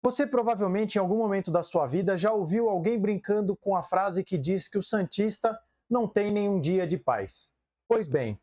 Você provavelmente em algum momento da sua vida já ouviu alguém brincando com a frase que diz que o santista não tem nenhum dia de paz. Pois bem,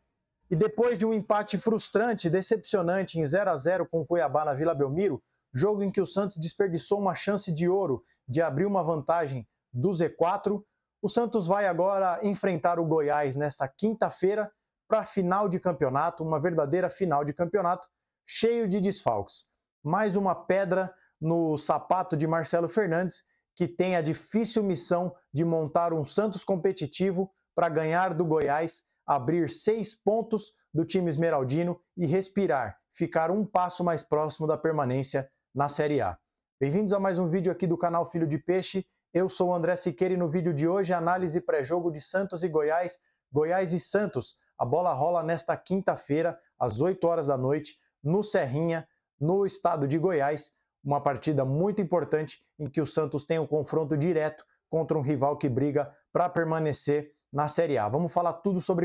e depois de um empate frustrante e decepcionante em 0-0 com o Cuiabá na Vila Belmiro, jogo em que o Santos desperdiçou uma chance de ouro de abrir uma vantagem do Z4, o Santos vai agora enfrentar o Goiás nesta quinta-feira para a final de campeonato, uma verdadeira final de campeonato, cheio de desfalques. Mais uma pedra no sapato de Marcelo Fernandes, que tem a difícil missão de montar um Santos competitivo para ganhar do Goiás, abrir 6 pontos do time esmeraldino e respirar, ficar um passo mais próximo da permanência na Série A. Bem-vindos a mais um vídeo aqui do canal Filho de Peixe. Eu sou o André Siqueira e no vídeo de hoje análise pré-jogo de Santos e Goiás, Goiás e Santos. A bola rola nesta quinta-feira, às 8 horas da noite, no Serrinha, no estado de Goiás. Uma partida muito importante em que o Santos tem um confronto direto contra um rival que briga para permanecer na Série A. Vamos falar tudo sobre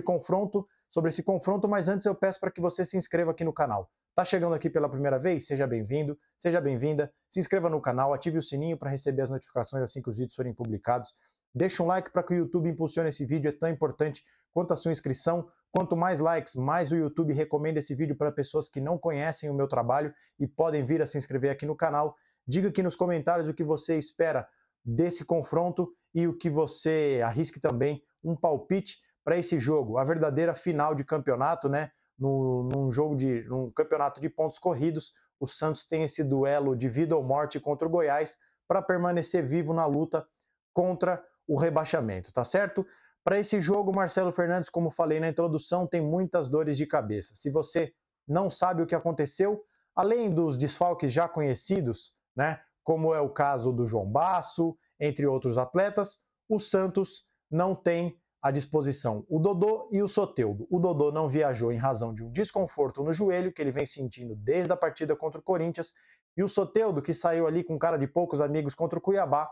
esse confronto, mas antes eu peço para que você se inscreva aqui no canal. Tá chegando aqui pela primeira vez? Seja bem-vindo, seja bem-vinda. Se inscreva no canal, ative o sininho para receber as notificações assim que os vídeos forem publicados. Deixa um like para que o YouTube impulsione esse vídeo, é tão importante quanto a sua inscrição. Quanto mais likes, mais o YouTube recomenda esse vídeo para pessoas que não conhecem o meu trabalho e podem vir a se inscrever aqui no canal. Diga aqui nos comentários o que você espera desse confronto e o que você arrisque também um palpite para esse jogo, a verdadeira final de campeonato, né? Num campeonato de pontos corridos, o Santos tem esse duelo de vida ou morte contra o Goiás para permanecer vivo na luta contra o rebaixamento, tá certo? Para esse jogo, Marcelo Fernandes, como falei na introdução, tem muitas dores de cabeça. Se você não sabe o que aconteceu, além dos desfalques já conhecidos, né, como é o caso do João Basso, entre outros atletas, o Santos não tem à disposição o Dodô e o Soteldo. O Dodô não viajou em razão de um desconforto no joelho que ele vem sentindo desde a partida contra o Corinthians, e o Soteldo, que saiu ali com cara de poucos amigos contra o Cuiabá,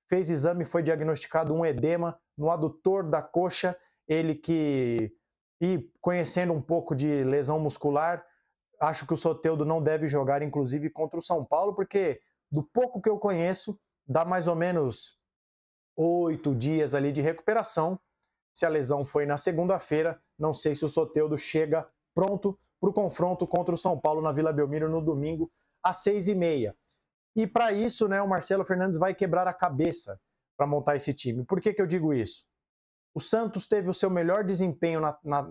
fez exame e foi diagnosticado um edema no adutor da coxa, e conhecendo um pouco de lesão muscular, acho que o Soteldo não deve jogar, inclusive, contra o São Paulo, porque do pouco que eu conheço, dá mais ou menos 8 dias ali de recuperação. Se a lesão foi na segunda-feira, não sei se o Soteldo chega pronto para o confronto contra o São Paulo na Vila Belmiro no domingo, às 6h30. E para isso, né, o Marcelo Fernandes vai quebrar a cabeça para montar esse time. Por que eu digo isso? O Santos teve o seu melhor desempenho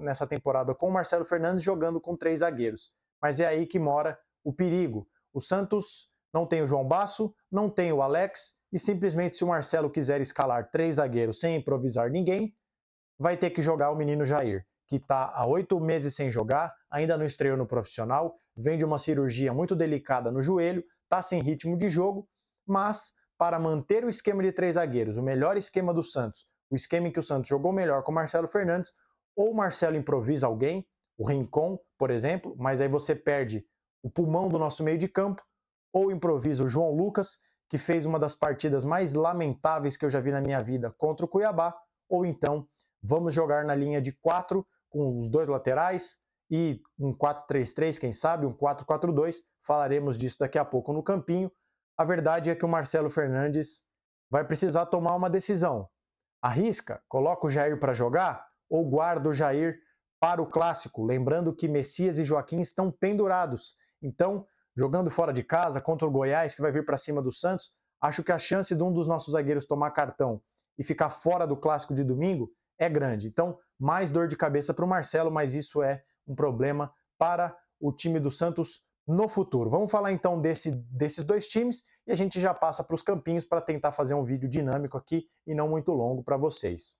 nessa temporada com o Marcelo Fernandes jogando com 3 zagueiros. Mas é aí que mora o perigo. O Santos não tem o João Basso, não tem o Alex, e simplesmente se o Marcelo quiser escalar 3 zagueiros sem improvisar ninguém, vai ter que jogar o menino Jair, que está há 8 meses sem jogar, ainda não estreou no profissional, vem de uma cirurgia muito delicada no joelho, está sem ritmo de jogo, mas para manter o esquema de 3 zagueiros, o melhor esquema do Santos, o esquema em que o Santos jogou melhor com o Marcelo Fernandes, ou o Marcelo improvisa alguém, o Rincon, por exemplo, mas aí você perde o pulmão do nosso meio de campo, ou improvisa o João Lucas, que fez uma das partidas mais lamentáveis que eu já vi na minha vida contra o Cuiabá, ou então vamos jogar na linha de 4 com os 2 laterais e um 4-3-3, quem sabe, um 4-4-2, falaremos disso daqui a pouco no campinho. A verdade é que o Marcelo Fernandes vai precisar tomar uma decisão. Arrisca, coloca o Jair para jogar ou guarda o Jair para o clássico, lembrando que Messias e Joaquim estão pendurados. Então, jogando fora de casa contra o Goiás, que vai vir para cima do Santos, acho que a chance de um dos nossos zagueiros tomar cartão e ficar fora do clássico de domingo é grande. Então, mais dor de cabeça para o Marcelo, mas isso é um problema para o time do Santos no futuro. Vamos falar então desses 2 times e a gente já passa para os campinhos para tentar fazer um vídeo dinâmico aqui e não muito longo para vocês.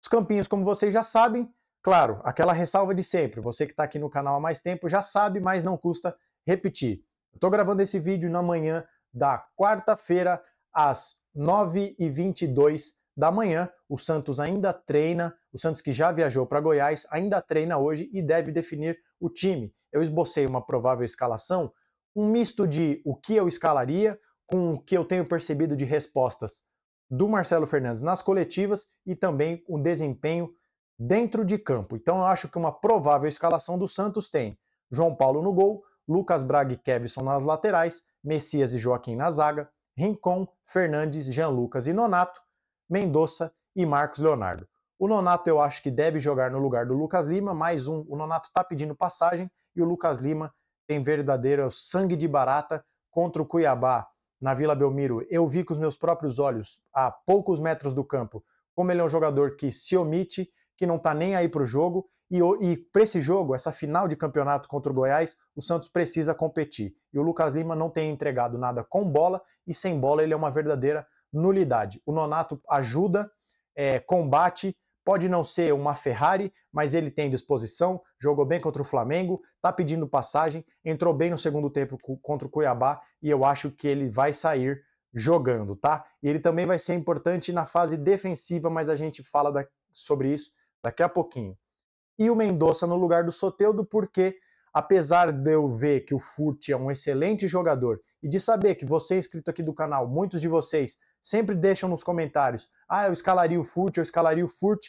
Os campinhos, como vocês já sabem, claro, aquela ressalva de sempre. Você que está aqui no canal há mais tempo já sabe, mas não custa repetir. Eu estou gravando esse vídeo na manhã da quarta-feira, às 9h22 da manhã. O Santos ainda treina, o Santos que já viajou para Goiás, ainda treina hoje e deve definir o time. Eu esbocei uma provável escalação, um misto de o que eu escalaria com o que eu tenho percebido de respostas do Marcelo Fernandes nas coletivas e também o desempenho dentro de campo. Então eu acho que uma provável escalação do Santos tem João Paulo no gol, Lucas Braga e Kevson nas laterais, Messias e Joaquim na zaga, Rincon, Fernandes, Jean Lucas e Nonato, Mendonça e Marcos Leonardo. O Nonato eu acho que deve jogar no lugar do Lucas Lima, mais um, o Nonato está pedindo passagem e o Lucas Lima tem verdadeiro sangue de barata contra o Cuiabá na Vila Belmiro. Eu vi com os meus próprios olhos, a poucos metros do campo, como ele é um jogador que se omite, que não está nem aí para o jogo, e para esse jogo, essa final de campeonato contra o Goiás, o Santos precisa competir. E o Lucas Lima não tem entregado nada com bola, e sem bola ele é uma verdadeira nulidade. O Nonato ajuda, combate, pode não ser uma Ferrari, mas ele tem disposição, jogou bem contra o Flamengo, está pedindo passagem, entrou bem no segundo tempo contra o Cuiabá, e eu acho que ele vai sair jogando, tá? E ele também vai ser importante na fase defensiva, mas a gente fala sobre isso daqui a pouquinho. E o Mendonça no lugar do Soteldo, porque apesar de eu ver que o Furt é um excelente jogador e de saber que você inscrito aqui do canal, muitos de vocês sempre deixam nos comentários, eu escalaria o Furt, eu escalaria o Furt,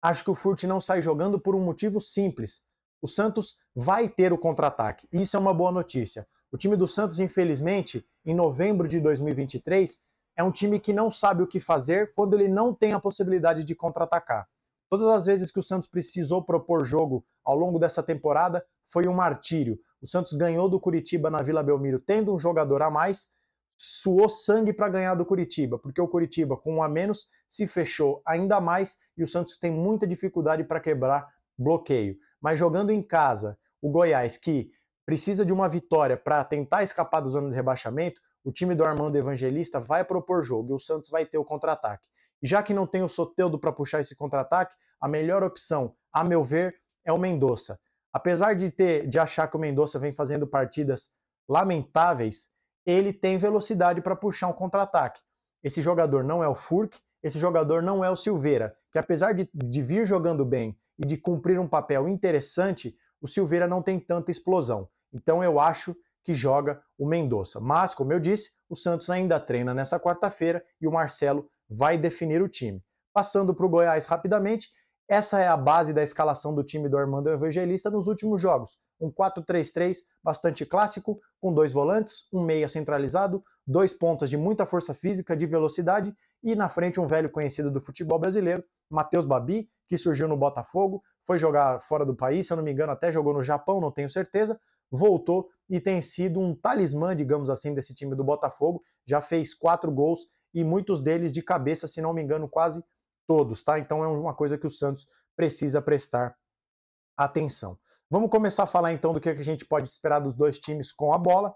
acho que o Furt não sai jogando por um motivo simples. O Santos vai ter o contra-ataque. Isso é uma boa notícia. O time do Santos, infelizmente, em novembro de 2023, é um time que não sabe o que fazer quando ele não tem a possibilidade de contra-atacar. Todas as vezes que o Santos precisou propor jogo ao longo dessa temporada, foi um martírio. O Santos ganhou do Curitiba na Vila Belmiro tendo um jogador a mais, suou sangue para ganhar do Curitiba, porque o Curitiba, com um a menos, se fechou ainda mais e o Santos tem muita dificuldade para quebrar bloqueio. Mas jogando em casa, o Goiás, que precisa de uma vitória para tentar escapar da zona de rebaixamento, o time do Armando Evangelista vai propor jogo e o Santos vai ter o contra-ataque. E já que não tem o Soteldo para puxar esse contra-ataque, a melhor opção, a meu ver, é o Mendonça. Apesar de achar que o Mendonça vem fazendo partidas lamentáveis, ele tem velocidade para puxar um contra-ataque. Esse jogador não é o Furk, esse jogador não é o Silveira, que apesar de vir jogando bem e de cumprir um papel interessante, o Silveira não tem tanta explosão. Então eu acho que joga o Mendonça. Mas, como eu disse, o Santos ainda treina nessa quarta-feira e o Marcelo vai definir o time. Passando para o Goiás rapidamente, essa é a base da escalação do time do Armando Evangelista nos últimos jogos. Um 4-3-3 bastante clássico, com 2 volantes, um meia centralizado, 2 pontas de muita força física, de velocidade, e na frente um velho conhecido do futebol brasileiro, Matheus Babi, que surgiu no Botafogo, foi jogar fora do país, se eu não me engano até jogou no Japão, não tenho certeza, voltou e tem sido um talismã, digamos assim, desse time do Botafogo, já fez 4 gols e muitos deles de cabeça, se não me engano, quase todos, tá? Então é uma coisa que o Santos precisa prestar atenção. Vamos começar a falar então do que a gente pode esperar dos dois times com a bola.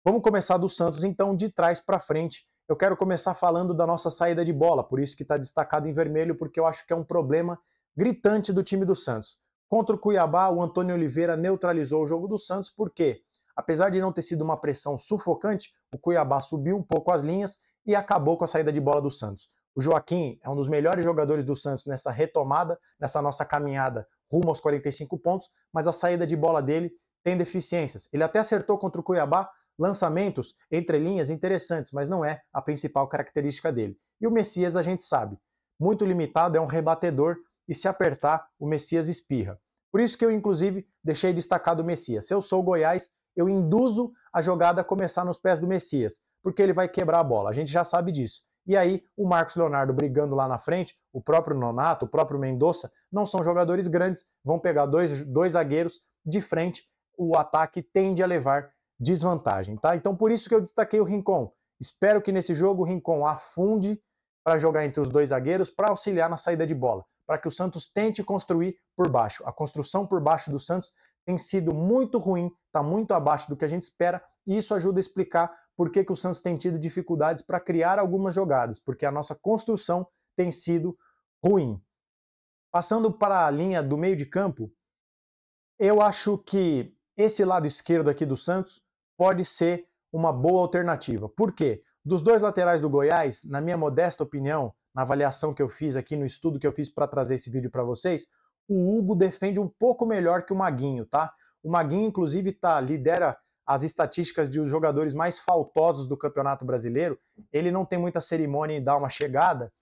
Vamos começar do Santos então de trás para frente. Eu quero começar falando da nossa saída de bola, por isso que está destacado em vermelho, porque eu acho que é um problema gritante do time do Santos. Contra o Cuiabá, o Antônio Oliveira neutralizou o jogo do Santos, porque apesar de não ter sido uma pressão sufocante, o Cuiabá subiu um pouco as linhas e acabou com a saída de bola do Santos. O Joaquim é um dos melhores jogadores do Santos nessa retomada, nessa nossa caminhada rumo aos 45 pontos, mas a saída de bola dele tem deficiências. Ele até acertou contra o Cuiabá lançamentos entre linhas interessantes, mas não é a principal característica dele. E o Messias, a gente sabe, muito limitado, é um rebatedor e se apertar, o Messias espirra. Por isso que eu, inclusive, deixei destacado o Messias. Se eu sou o Goiás, eu induzo a jogada a começar nos pés do Messias, porque ele vai quebrar a bola, a gente já sabe disso. E aí, o Marcos Leonardo brigando lá na frente, o próprio Nonato, o próprio Mendonça, não são jogadores grandes, vão pegar dois zagueiros de frente, o ataque tende a levar desvantagem, tá? Então, por isso que eu destaquei o Rincon. Espero que nesse jogo o Rincon afunde para jogar entre os dois zagueiros, para auxiliar na saída de bola, para que o Santos tente construir por baixo. A construção por baixo do Santos tem sido muito ruim, está muito abaixo do que a gente espera, e isso ajuda a explicar por que o Santos tem tido dificuldades para criar algumas jogadas, porque a nossa construção tem sido ruim. Passando para a linha do meio de campo, eu acho que esse lado esquerdo aqui do Santos pode ser uma boa alternativa. Por quê? Dos dois laterais do Goiás, na minha modesta opinião, na avaliação que eu fiz aqui, no estudo que eu fiz para trazer esse vídeo para vocês, o Hugo defende um pouco melhor que o Maguinho, tá? O Maguinho, inclusive, lidera as estatísticas de os jogadores mais faltosos do Campeonato Brasileiro. Ele não tem muita cerimônia em dar uma chegada,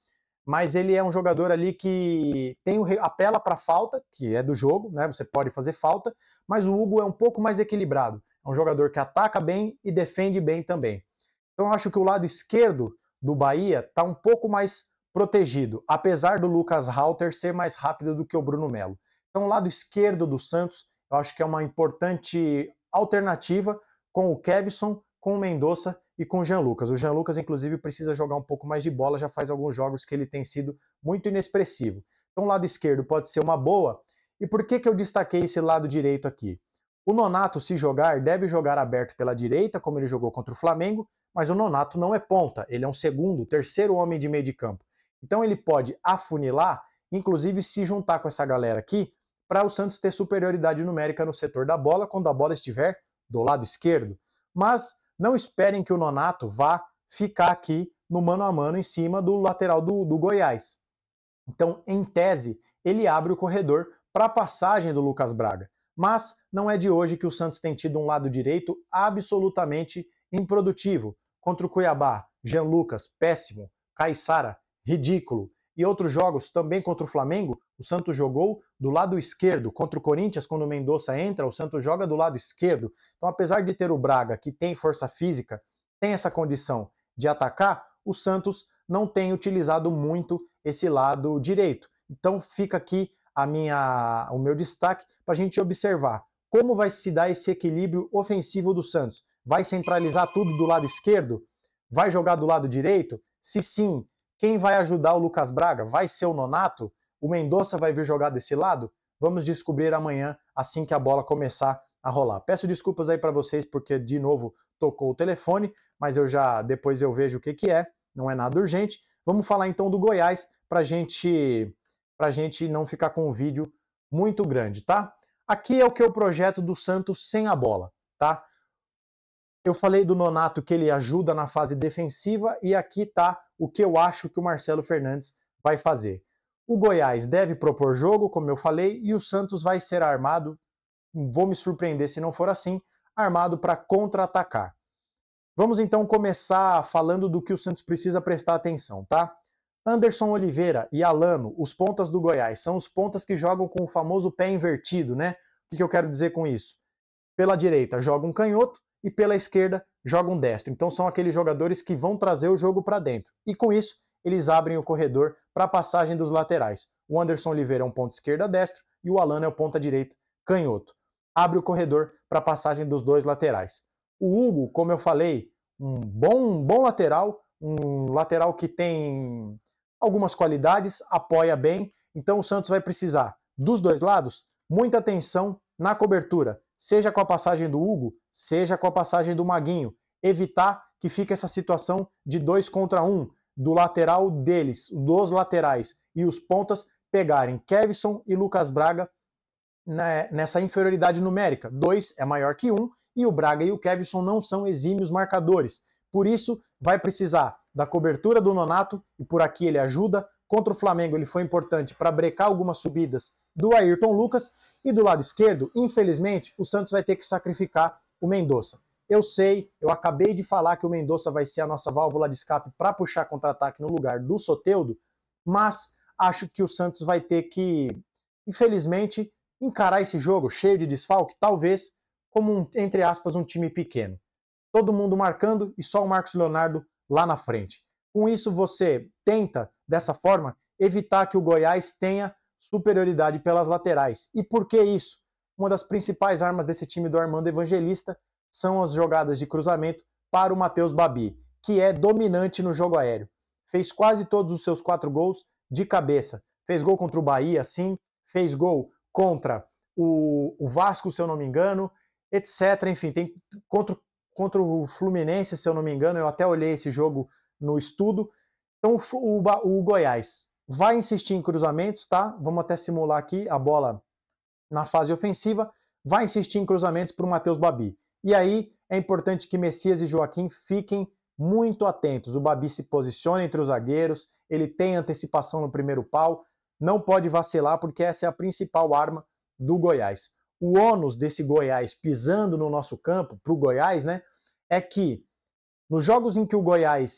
mas ele é um jogador ali que apela para falta, que é do jogo, né? Você pode fazer falta, mas o Hugo é um pouco mais equilibrado. É um jogador que ataca bem e defende bem também. Então eu acho que o lado esquerdo do Bahia está um pouco mais protegido, apesar do Lucas Halter ser mais rápido do que o Bruno Melo. Então o lado esquerdo do Santos, eu acho que é uma importante alternativa com o Kevson, com o Mendonça e com o Jean Lucas. O Jean Lucas, inclusive, precisa jogar um pouco mais de bola, já faz alguns jogos que ele tem sido muito inexpressivo. Então o lado esquerdo pode ser uma boa. E por que eu destaquei esse lado direito aqui? O Nonato, se jogar, deve jogar aberto pela direita, como ele jogou contra o Flamengo, mas o Nonato não é ponta, ele é um segundo, terceiro homem de meio de campo. Então ele pode afunilar, inclusive se juntar com essa galera aqui, para o Santos ter superioridade numérica no setor da bola, quando a bola estiver do lado esquerdo. Mas não esperem que o Nonato vá ficar aqui no mano a mano em cima do lateral do Goiás. Então, em tese, ele abre o corredor para a passagem do Lucas Braga. Mas não é de hoje que o Santos tem tido um lado direito absolutamente improdutivo. Contra o Cuiabá, Jean Lucas, péssimo. Caiçara, ridículo. E outros jogos, também contra o Flamengo, o Santos jogou do lado esquerdo. Contra o Corinthians, quando o Mendonça entra, o Santos joga do lado esquerdo. Então, apesar de ter o Braga, que tem força física, tem essa condição de atacar, o Santos não tem utilizado muito esse lado direito. Então, fica aqui o meu destaque para a gente observar como vai se dar esse equilíbrio ofensivo do Santos. Vai centralizar tudo do lado esquerdo? Vai jogar do lado direito? Se sim, quem vai ajudar o Lucas Braga? Vai ser o Nonato? O Mendonça vai vir jogar desse lado? Vamos descobrir amanhã, assim que a bola começar a rolar. Peço desculpas aí para vocês, porque de novo tocou o telefone, mas depois eu vejo o que é, não é nada urgente. Vamos falar então do Goiás, para a gente não ficar com um vídeo muito grande, tá? Aqui é o que eu projeto do Santos sem a bola, tá? Eu falei do Nonato que ele ajuda na fase defensiva e aqui tá o que eu acho que o Marcelo Fernandes vai fazer. O Goiás deve propor jogo, como eu falei, e o Santos vai ser armado, vou me surpreender se não for assim, armado para contra-atacar. Vamos então começar falando do que o Santos precisa prestar atenção, tá? Anderson Oliveira e Alano, os pontas do Goiás, são os pontas que jogam com o famoso pé invertido, né? O que eu quero dizer com isso? Pela direita joga um canhoto e pela esquerda joga um destro. Então são aqueles jogadores que vão trazer o jogo para dentro. E com isso, eles abrem o corredor para a passagem dos laterais. O Anderson Oliveira é um ponta esquerda destro e o Alano é o ponta direita canhoto. Abre o corredor para a passagem dos dois laterais. O Hugo, como eu falei, um bom lateral, um lateral que tem algumas qualidades, apoia bem, então o Santos vai precisar dos dois lados muita atenção na cobertura, seja com a passagem do Hugo, seja com a passagem do Maguinho, evitar que fique essa situação de 2 contra 1, do lateral deles, dos laterais e os pontas pegarem Kevson e Lucas Braga nessa inferioridade numérica. 2 é maior que 1 e o Braga e o Kevson não são exímios marcadores. Por isso, vai precisar da cobertura do Nonato, e por aqui ele ajuda. Contra o Flamengo ele foi importante para brecar algumas subidas do Ayrton Lucas. E do lado esquerdo, infelizmente, o Santos vai ter que sacrificar o Mendonça. Eu sei, eu acabei de falar que o Mendonça vai ser a nossa válvula de escape para puxar contra-ataque no lugar do Soteldo, mas acho que o Santos vai ter que, infelizmente, encarar esse jogo cheio de desfalque, talvez como, entre aspas, um time pequeno. Todo mundo marcando e só o Marcos Leonardo lá na frente. Com isso, você tenta, dessa forma, evitar que o Goiás tenha superioridade pelas laterais. E por que isso? Uma das principais armas desse time do Armando Evangelista são as jogadas de cruzamento para o Matheus Babi, que é dominante no jogo aéreo. Fez quase todos os seus 4 gols de cabeça. Fez gol contra o Bahia, sim. Fez gol contra o Vasco, se eu não me engano, etc. Enfim, tem contra o Fluminense, se eu não me engano, eu até olhei esse jogo no estudo. Então o Goiás vai insistir em cruzamentos, tá? Vamos até simular aqui a bola na fase ofensiva, vai insistir em cruzamentos para o Matheus Babi. E aí é importante que Messias e Joaquim fiquem muito atentos. O Babi se posiciona entre os zagueiros, ele tem antecipação no primeiro pau, não pode vacilar porque essa é a principal arma do Goiás. O ônus desse Goiás pisando no nosso campo, para o Goiás, né, é que nos jogos em que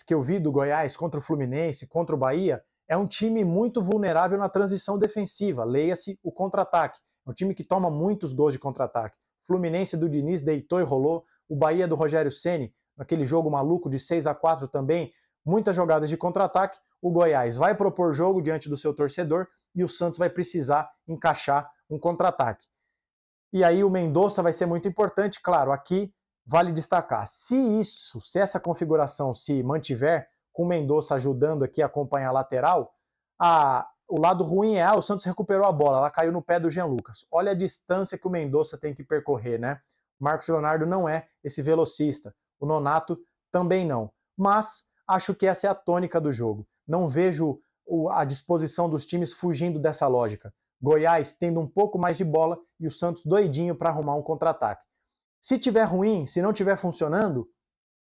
que eu vi do Goiás contra o Fluminense, contra o Bahia, é um time muito vulnerável na transição defensiva, leia-se o contra-ataque. É um time que toma muitos gols de contra-ataque. O Fluminense do Diniz deitou e rolou. O Bahia do Rogério Ceni, naquele jogo maluco de 6-4 também, muitas jogadas de contra-ataque. O Goiás vai propor jogo diante do seu torcedor e o Santos vai precisar encaixar um contra-ataque. E aí o Mendonça vai ser muito importante, claro, aqui vale destacar, se essa configuração se mantiver, com o Mendonça ajudando aqui a acompanhar a lateral, o lado ruim é, o Santos recuperou a bola, ela caiu no pé do Jean Lucas. Olha a distância que o Mendonça tem que percorrer, né? O Marcos Leonardo não é esse velocista, o Nonato também não. Mas acho que essa é a tônica do jogo. Não vejo a disposição dos times fugindo dessa lógica. Goiás tendo um pouco mais de bola e o Santos doidinho para arrumar um contra-ataque. Se tiver ruim, se não tiver funcionando,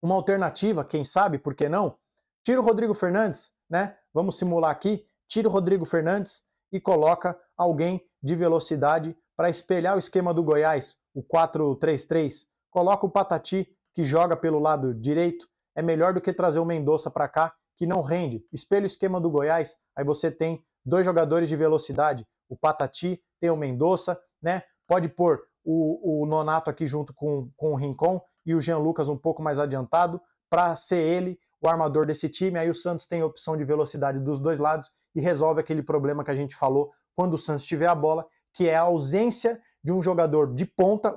uma alternativa, quem sabe, por que não? Tira o Rodrigo Fernandes, né? Vamos simular aqui, tira o Rodrigo Fernandes e coloca alguém de velocidade para espelhar o esquema do Goiás, o 4-3-3. Coloca o Patati, que joga pelo lado direito, é melhor do que trazer o Mendonça para cá, que não rende. Espelha o esquema do Goiás, aí você tem 2 jogadores de velocidade, o Patati, tem o Mendonça, né? Pode pôr o Nonato aqui junto com o Rincon e o Jean Lucas um pouco mais adiantado para ser ele o armador desse time. Aí o Santos tem a opção de velocidade dos dois lados e resolve aquele problema que a gente falou quando o Santos tiver a bola, que é a ausência de um jogador de ponta,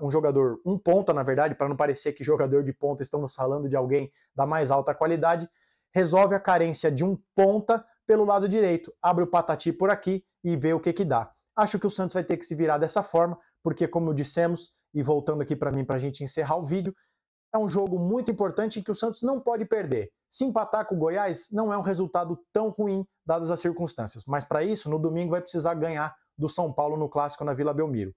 um ponta, na verdade, para não parecer que jogador de ponta estamos falando de alguém da mais alta qualidade, resolve a carência de um ponta pelo lado direito, abre o Patati por aqui e vê o que dá. Acho que o Santos vai ter que se virar dessa forma, porque como dissemos, e voltando aqui para mim para a gente encerrar o vídeo, é um jogo muito importante em que o Santos não pode perder. Se empatar com o Goiás não é um resultado tão ruim, dadas as circunstâncias, mas para isso, no domingo vai precisar ganhar do São Paulo no Clássico na Vila Belmiro.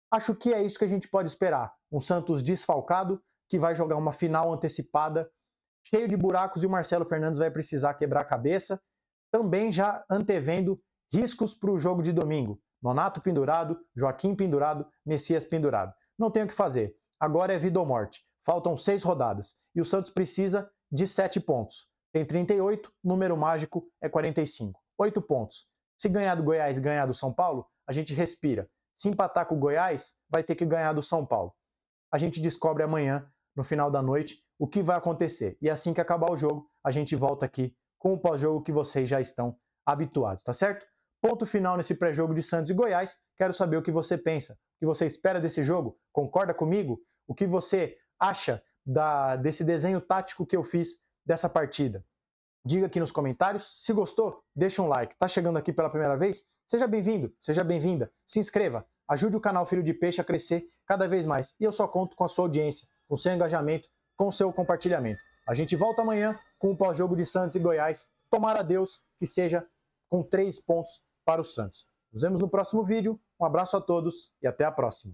Acho que é isso que a gente pode esperar, um Santos desfalcado, que vai jogar uma final antecipada, cheio de buracos, e o Marcelo Fernandes vai precisar quebrar a cabeça, também já antevendo riscos para o jogo de domingo. Nonato pendurado, Joaquim pendurado, Messias pendurado. Não tem o que fazer. Agora é vida ou morte. Faltam 6 rodadas. E o Santos precisa de 7 pontos. Tem 38, número mágico é 45. 8 pontos. Se ganhar do Goiás e ganhar do São Paulo, a gente respira. Se empatar com o Goiás, vai ter que ganhar do São Paulo. A gente descobre amanhã, no final da noite, o que vai acontecer. E assim que acabar o jogo, a gente volta aqui com o pós-jogo que vocês já estão habituados, tá certo? Ponto final nesse pré-jogo de Santos e Goiás. Quero saber o que você pensa, o que você espera desse jogo. Concorda comigo? O que você acha desse desenho tático que eu fiz dessa partida? Diga aqui nos comentários. Se gostou, deixa um like. Tá chegando aqui pela primeira vez? Seja bem-vindo, seja bem-vinda. Se inscreva. Ajude o canal Filho de Peixe a crescer cada vez mais. E eu só conto com a sua audiência, com o seu engajamento, com o seu compartilhamento. A gente volta amanhã com o pós-jogo de Santos e Goiás. Tomara a Deus que seja com 3 pontos para o Santos. Nos vemos no próximo vídeo. Um abraço a todos e até a próxima.